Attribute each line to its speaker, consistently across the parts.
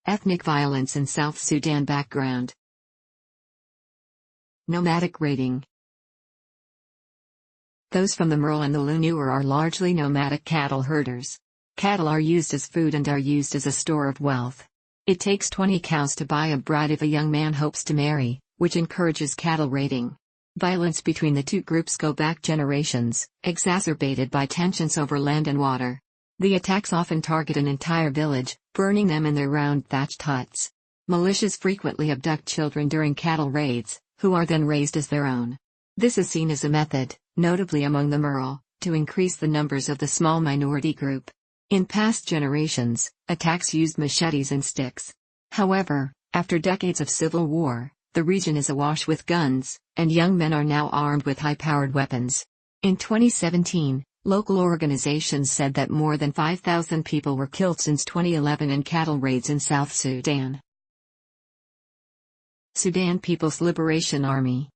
Speaker 1: Ethnic violence in South Sudan background. Nomadic raiding. Those from the Merle and the Lunur are largely nomadic cattle herders. Cattle are used as food and are used as a store of wealth. It takes 20 cows to buy a bride if a young man hopes to marry, which encourages cattle raiding. Violence between the two groups go back generations, exacerbated by tensions over land and water. The attacks often target an entire village, burning them in their round thatched huts. Militias frequently abduct children during cattle raids, who are then raised as their own. This is seen as a method, notably among the Merle, to increase the numbers of the small minority group. In past generations, attacks used machetes and sticks. However, after decades of civil war, the region is awash with guns, and young men are now armed with high-powered weapons. In 2017, local organizations said that more than 5,000 people were killed since 2011 in cattle raids in South Sudan. Sudan People's Liberation Army.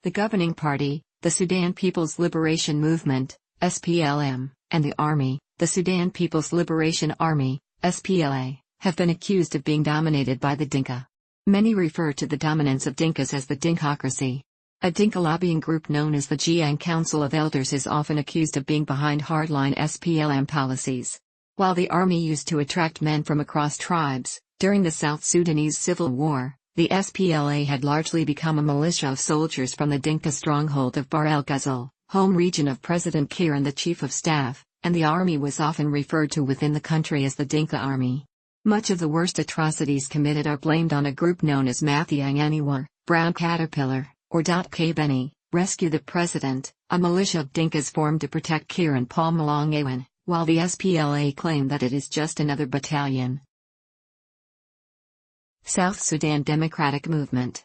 Speaker 1: The governing party, the Sudan People's Liberation Movement, SPLM, and the army, the Sudan People's Liberation Army, SPLA, have been accused of being dominated by the Dinka. Many refer to the dominance of Dinkas as the Dinkocracy. A Dinka lobbying group known as the Jiang Council of Elders is often accused of being behind hardline SPLM policies. While the army used to attract men from across tribes, during the South Sudanese Civil War, the SPLA had largely become a militia of soldiers from the Dinka stronghold of Bahr el-Ghazal, home region of President Kiir and the Chief of Staff, and the army was often referred to within the country as the Dinka Army. Much of the worst atrocities committed are blamed on a group known as Mathiang Aniwar, Brown Caterpillar, or K. Benny, Rescue the President, a militia of Dinkas formed to protect Kiir and Paul Malong Awan, while the SPLA claim that it is just another battalion. South Sudan Democratic Movement.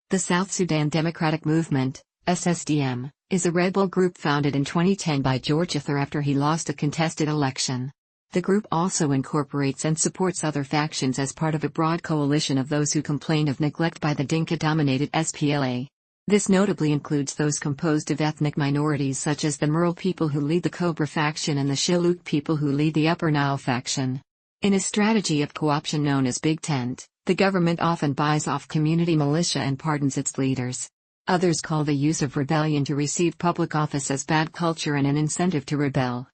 Speaker 1: The South Sudan Democratic Movement, SSDM, is a rebel group founded in 2010 by George Ether after he lost a contested election. The group also incorporates and supports other factions as part of a broad coalition of those who complain of neglect by the Dinka-dominated SPLA. This notably includes those composed of ethnic minorities such as the Merle people who lead the Cobra faction and the Shilluk people who lead the Upper Nile faction. In a strategy of co-option known as Big Tent, the government often buys off community militia and pardons its leaders. Others call the use of rebellion to receive public office as bad culture and an incentive to rebel.